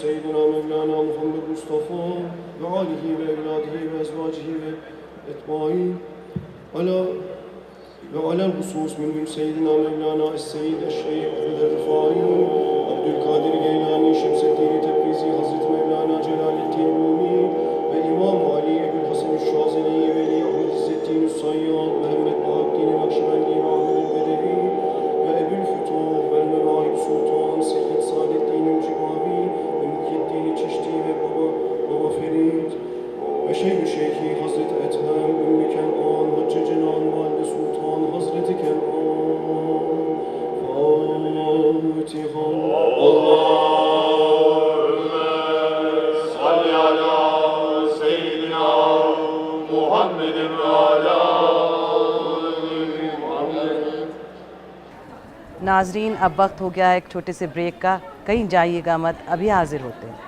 سيدنا مولانا محمد مصطفى وآله وأولاده وأزواجه وأتباعه وعلى الخصوص منهم سيدنا مولانا السيد الشيخ أحمد الرفاعي عبد القادر الجيلاني شمس الدين تبريزي حضرت مولانا جلال الدين الرومي وإمام علي أبو الحسن الشاذلي ولي عهد عز الدين الصياد محمد بهاء الدين النقشبندي وعبد البدوي وأبو الفتوح والمواهب سلطان سيد سعد الدين الجبابي ومحي الدين الچشتي وبابا فريد وشيخ شيخي حضرت أتهم أم كنعان حج جنان والد سلطان حضرت كنعان فاتحة اللهم صل على سيدنا محمد وعلى محمد. ناظرین اب وقت ہو گیا ہے ایک چھوٹے سے بریک کا، کہیں جائیے گا مت، ابھی حاضر ہوتے ہیں.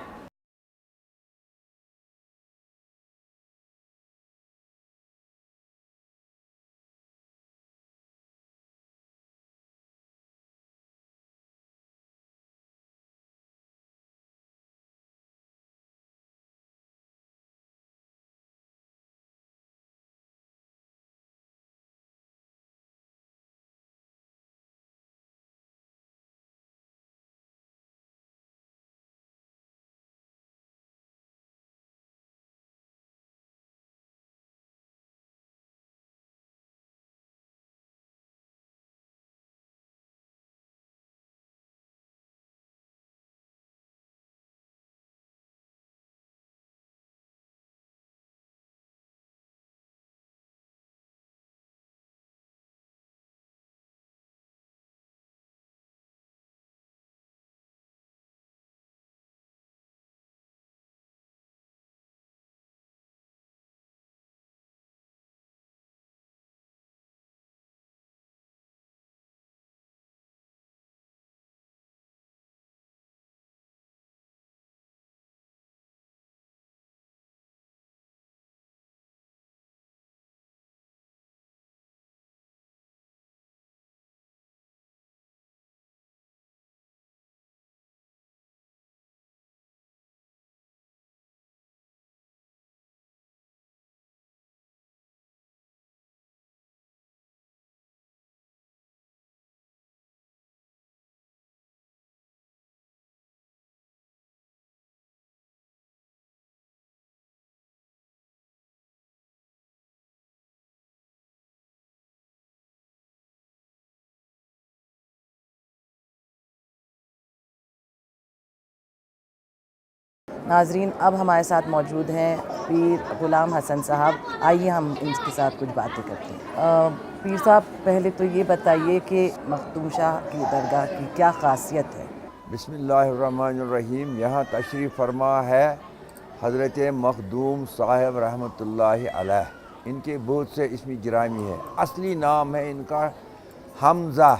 ناظرین اب ہمارے ساتھ موجود ہیں پیر غلام حسن صاحب، آئیے ہم ان کے ساتھ کچھ باتیں کرتے ہیں. پیر صاحب پہلے تو یہ بتائیے کہ مخدوم شاہ کی درگاہ کی کیا خاصیت ہے؟ بسم اللہ الرحمن الرحیم. یہاں تشریف فرما ہے حضرت مخدوم صاحب رحمۃ اللہ علیہ. ان کے بہت سے اسم گرامی ہے. اصلی نام ہے ان کا حمزہ.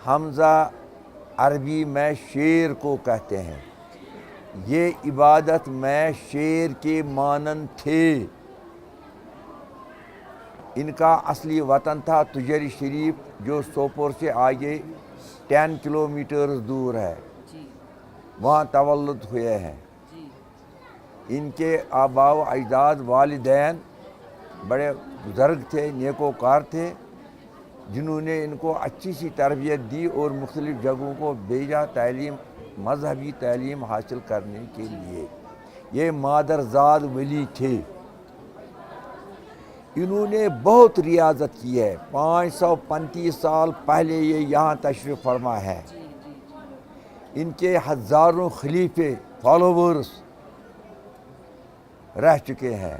حمزہ عربی میں شیر کو کہتے ہیں. یہ عبادت میں شیر کے مانند تھے. ان کا اصلی وطن تھا تجری شریف جو سوپور سے آگے 10 کلومیٹرز دور ہے. وہاں تولد ہوئے ہیں. ان کے آباء و اجداد والدین بڑے بزرگ تھے، نیکوکار تھے. جنہوں نے ان کو اچھی سی تربیت دی اور مختلف جگہوں کو بھیجا تعلیم مذہبی تعلیم حاصل کرنے کے لیے. یہ مادرزاد ولی تھے. انہوں نے بہت ریاضت کی ہے. 535 سال پہلے یہ یہاں تشریف فرما ہے. ان کے ہزاروں خلیفے فالوورز رہ چکے ہیں.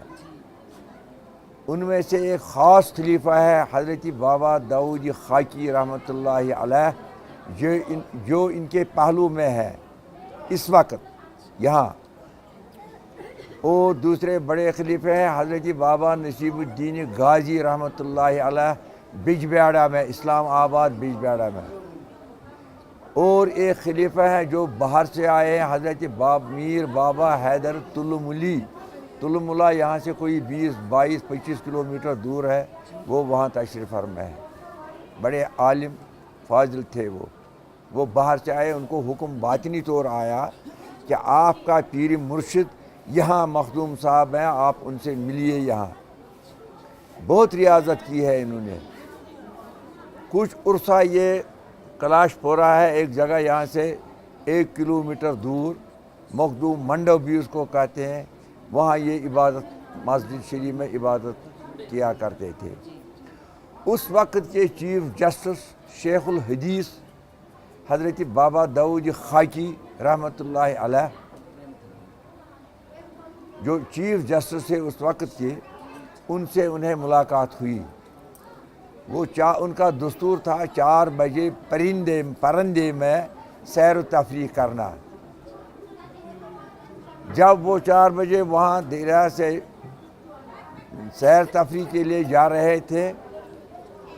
ان میں سے ایک خاص خلیفہ ہے حضرت بابا داؤد خاکی رحمۃ اللہ علیہ جو ان کے پہلو میں ہے اس وقت یہاں. اور دوسرے بڑے خلیفے ہیں حضرت بابا نصیب الدین غازی رحمۃ اللہ علیہ بجبیاڑا میں اسلام آباد بجبیاڑا میں. اور ایک خلیفہ ہے جو باہر سے آئے ہیں حضرت میر بابا حیدر تلملی. تلملا یہاں سے کوئی 20-22-25 کلومیٹر دور ہے. وہ وہاں تشریف فرما ہے. بڑے عالم فاضل تھے وہ باہر سے آئے. ان کو حکم باطنی طور آیا کہ آپ کا پیر مرشد یہاں مخدوم صاحب ہیں, آپ ان سے ملیے. یہاں بہت ریاضت کی ہے انہوں نے. کچھ عرصہ یہ کلاش پورا ہے ایک جگہ یہاں سے 1 کلومیٹر دور, مخدوم منڈو بھی اس کو کہتے ہیں. وہاں یہ عبادت مسجد شریف میں عبادت کیا کرتے تھے. اس وقت کے چیف جسٹس شیخ الحدیث حضرت بابا داؤد خاکی رحمۃ اللہ علیہ جو چیف جسٹس تھے اس وقت کے, ان سے انہیں ملاقات ہوئی. ان کا دستور تھا 4 بجے پرندے میں سیر و تفریح کرنا. جب وہ 4 بجے وہاں دریا سے سیر تفریح کے لیے جا رہے تھے,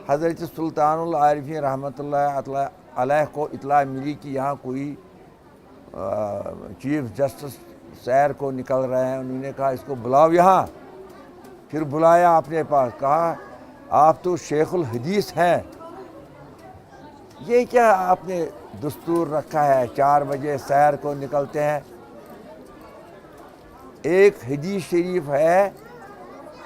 حضرت سلطان العارفین رحمۃ اللہ علیہ کو اطلاع ملی کہ یہاں کوئی چیف جسٹس سیر کو نکل رہے ہیں. انہوں نے کہا اس کو بلاؤ یہاں. پھر بلایا اپنے پاس, کہا آپ تو شیخ الحدیث ہیں, یہ کیا آپ نے دستور رکھا ہے 4 بجے سیر کو نکلتے ہیں؟ ایک حدیث شریف ہے,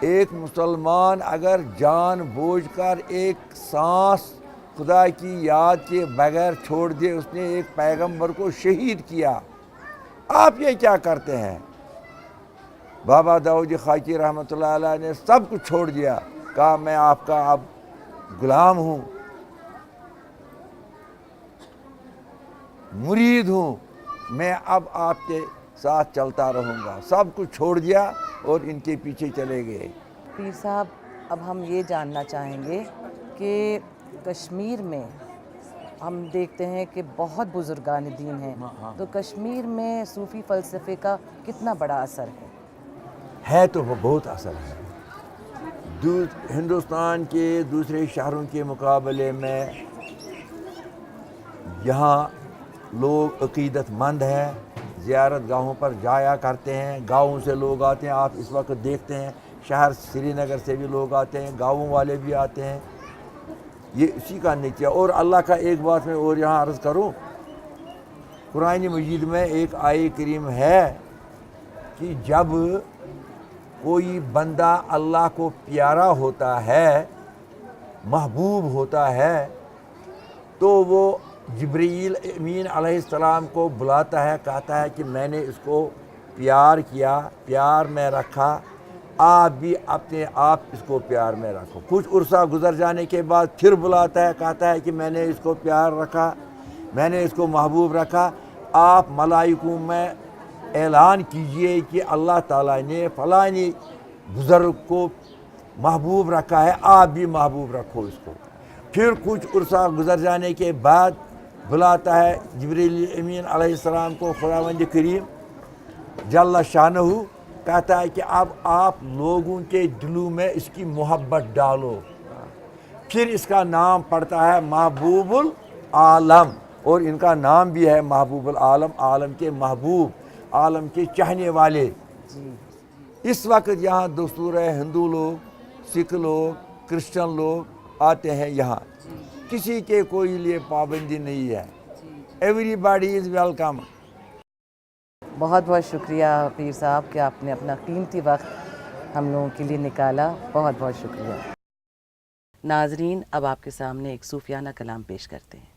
ایک مسلمان اگر جان بوجھ کر ایک سانس خدا کی یاد کے بغیر چھوڑ دے, اس نے ایک پیغمبر کو شہید کیا. آپ یہ کیا کرتے ہیں؟ بابا داؤد خاکی رحمۃ اللہ علیہ نے سب کچھ چھوڑ دیا. کہا میں آپ کا اب غلام ہوں, مرید ہوں, میں اب آپ کے ساتھ چلتا رہوں گا. سب کچھ چھوڑ دیا اور ان کے پیچھے چلے گئے. پیر صاحب, اب ہم یہ جاننا چاہیں گے کہ کشمیر میں ہم دیکھتے ہیں کہ بہت بزرگان دین ہیں, تو کشمیر میں صوفی فلسفے کا کتنا بڑا اثر ہے؟ تو وہ بہت اثر ہے. ہندوستان کے دوسرے شہروں کے مقابلے میں یہاں لوگ عقیدت مند ہیں, زیارت گاہوں پر جایا کرتے ہیں. گاؤں سے لوگ آتے ہیں, آپ اس وقت دیکھتے ہیں شہر سری نگر سے بھی لوگ آتے ہیں, گاؤں والے بھی آتے ہیں. یہ اسی کا نتیجہ. اور اللہ کا ایک بات میں اور یہاں عرض کروں, قرآن مجید میں ایک آیت کریم ہے کہ جب کوئی بندہ اللہ کو پیارا ہوتا ہے, محبوب ہوتا ہے, تو وہ جبرائیل امین علیہ السلام کو بلاتا ہے, کہتا ہے کہ میں نے اس کو پیار کیا, پیار میں رکھا, آپ بھی اپنے آپ اس کو پیار میں رکھو. کچھ عرصہ گزر جانے کے بعد پھر بلاتا ہے, کہتا ہے کہ میں نے اس کو پیار رکھا, میں نے اس کو محبوب رکھا. آپ ملائکوں میں اعلان کیجئے کہ اللہ تعالیٰ نے فلانی بزرگ کو محبوب رکھا ہے, آپ بھی محبوب رکھو اس کو. پھر کچھ عرصہ گزر جانے کے بعد بلاتا ہے جبرائیل امین علیہ السلام کو خداوند کریم جل شانہ, کہتا ہے کہ اب آپ لوگوں کے دلوں میں اس کی محبت ڈالو. پھر اس کا نام پڑتا ہے محبوب العالم, اور ان کا نام بھی ہے محبوب العالم, عالم کے محبوب, عالم کے چاہنے والے. اس وقت یہاں دستور ہے ہندو لوگ, سکھ لوگ, کرسچن لوگ آتے ہیں یہاں, کسی کے کوئی لیے پابندی نہیں ہے. Every body is welcome. بہت بہت شکریہ پیر صاحب کہ آپ نے اپنا قیمتی وقت ہم لوگوں کے لیے نکالا. بہت بہت شکریہ. ناظرین اب آپ کے سامنے ایک صوفیانہ کلام پیش کرتے ہیں.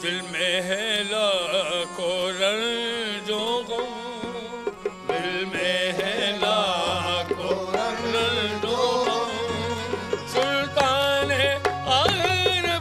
دل میں ہے لاکھوں رنجوں غم، دل میں ہے لاکھوں رنجوں غم، سلطان عارف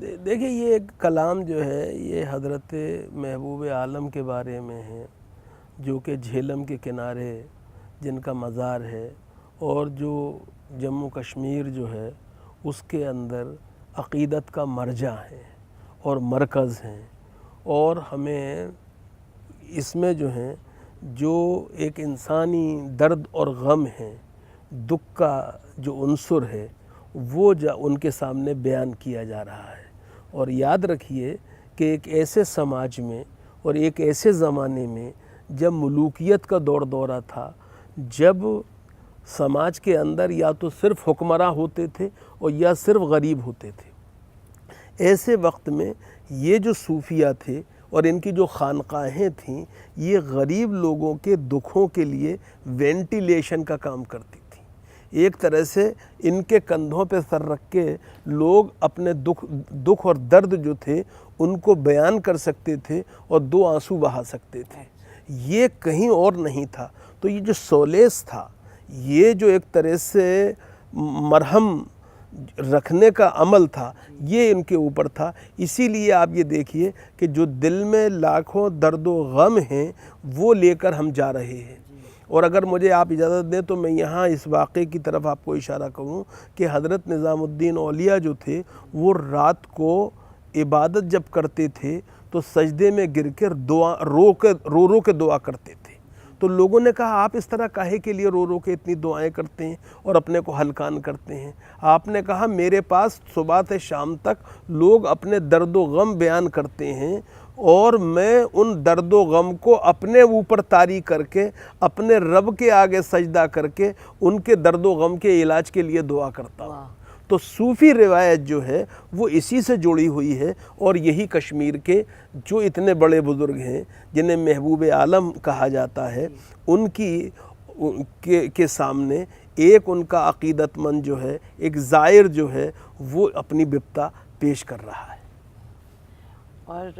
دیکھیے یہ ایک کلام جو ہے یہ حضرت محبوب عالم کے بارے میں ہے، جو کہ جہلم کے کنارے جن کا مزار ہے، اور جو جموں کشمیر جو ہے اس کے اندر عقیدت کا مرجع ہے اور مرکز ہیں، اور ہمیں اس میں جو ہیں جو ایک انسانی درد اور غم ہے، دکھ کا جو عنصر ہے وہ ان کے سامنے بیان کیا جا رہا ہے۔ اور یاد رکھیے کہ ایک ایسے سماج میں اور ایک ایسے زمانے میں جب ملوکیت کا دورہ تھا، جب سماج کے اندر یا تو صرف حکمراں ہوتے تھے اور یا صرف غریب ہوتے تھے، ایسے وقت میں یہ جو صوفیہ تھے اور ان کی جو خانقاہیں تھیں، یہ غریب لوگوں کے دکھوں کے لیے وینٹیلیشن کا کام کرتی تھی۔ ایک طرح سے ان کے کندھوں پہ سر رکھ کے لوگ اپنے دکھ اور درد جو تھے ان کو بیان کر سکتے تھے اور دو آنسو بہا سکتے تھے، یہ کہیں اور نہیں تھا۔ تو یہ جو سولیس تھا، یہ جو ایک طرح سے مرہم رکھنے کا عمل تھا، یہ ان کے اوپر تھا۔ اسی لیے آپ یہ دیکھیے کہ جو دل میں لاکھوں درد و غم ہیں وہ لے کر ہم جا رہے ہیں۔ اور اگر مجھے آپ اجازت دیں تو میں یہاں اس واقعے کی طرف آپ کو اشارہ کروں کہ حضرت نظام الدین اولیاء جو تھے وہ رات کو عبادت جب کرتے تھے تو سجدے میں گر کر رو کے دعا کرتے تھے۔ تو لوگوں نے کہا آپ اس طرح کاہے کے لیے رو کے اتنی دعائیں کرتے ہیں اور اپنے کو ہلکان کرتے ہیں؟ آپ نے کہا میرے پاس صبح سے شام تک لوگ اپنے درد و غم بیان کرتے ہیں، اور میں ان درد و غم کو اپنے اوپر طاری کر کے اپنے رب کے آگے سجدہ کر کے ان کے درد و غم کے علاج کے لیے دعا کرتا ہوں۔ تو صوفی روایت جو ہے وہ اسی سے جڑی ہوئی ہے، اور یہی کشمیر کے جو اتنے بڑے بزرگ ہیں جنہیں محبوب عالم کہا جاتا ہے، ان کے سامنے ایک ان کا عقیدت مند جو ہے، ایک زائر جو ہے، وہ اپنی بپتا پیش کر رہا ہے۔ اور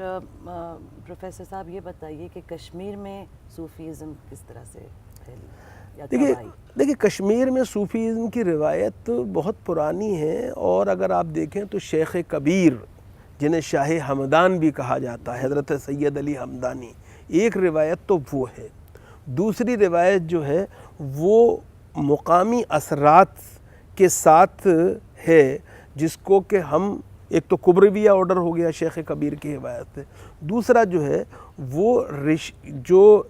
پروفیسر صاحب یہ بتائیے کہ کشمیر میں صوفیزم کس طرح سے پھیلی یا کب آئی؟ دیکھیے کشمیر میں صوفیزم کی روایت بہت پرانی ہے، اور اگر آپ دیکھیں تو شیخ کبیر جنہیں شاہ ہمدان بھی کہا جاتا ہے، حضرت سید علی ہمدانی، ایک روایت تو وہ ہے۔ دوسری روایت جو ہے وہ مقامی اثرات کے ساتھ ہے، جس کو کہ ہم ایک تو کبرویہ آرڈر ہو گیا شیخ کبیر کی روایت سے، دوسرا جو ہے وہ جو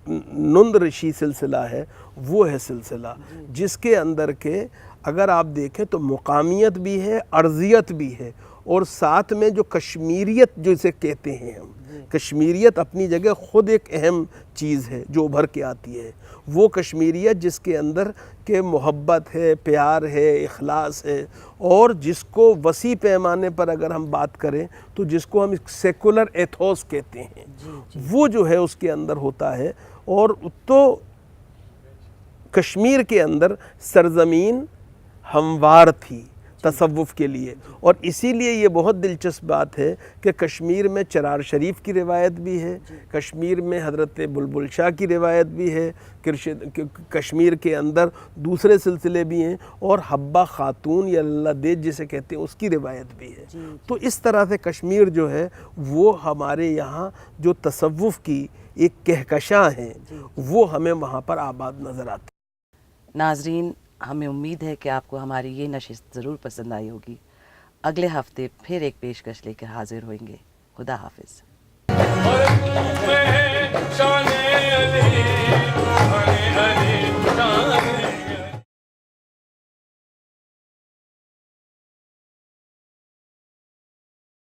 نند رشی سلسلہ ہے وہ ہے سلسلہ جس کے اندر کے اگر آپ دیکھیں تو مقامیت بھی ہے، ارضیت بھی ہے، اور ساتھ میں جو کشمیریت جو اسے کہتے ہیں ہم، کشمیریت اپنی جگہ خود ایک اہم چیز ہے جو ابھر کے آتی ہے، وہ کشمیریت جس کے اندر کہ محبت ہے، پیار ہے، اخلاص ہے، اور جس کو وسیع پیمانے پر اگر ہم بات کریں تو جس کو ہم سیکولر ایتھوس کہتے ہیں، وہ جو ہے اس کے اندر ہوتا ہے۔ اور تو کشمیر کے اندر سرزمین ہموار تھی تصوف کے لیے، اور اسی لیے یہ بہت دلچسپ بات ہے کہ کشمیر میں چرار شریف کی روایت بھی ہے، کشمیر میں حضرت بلبل شاہ کی روایت بھی ہے، کشمیر کے اندر دوسرے سلسلے بھی ہیں، اور حبہ خاتون یا اللہ دید جسے کہتے ہیں اس کی روایت بھی ہے۔ تو اس طرح سے کشمیر جو ہے وہ ہمارے یہاں جو تصوف کی ایک کہکشاں ہیں وہ ہمیں وہاں پر آباد نظر آتی ہے۔ ناظرین، ہمیں امید ہے کہ آپ کو ہماری یہ نشست ضرور پسند آئی ہوگی۔ اگلے ہفتے پھر ایک پیشکش لے کر حاضر ہوئیں گے۔ خدا حافظ۔ اور تم میں شان علی، شان علی، شان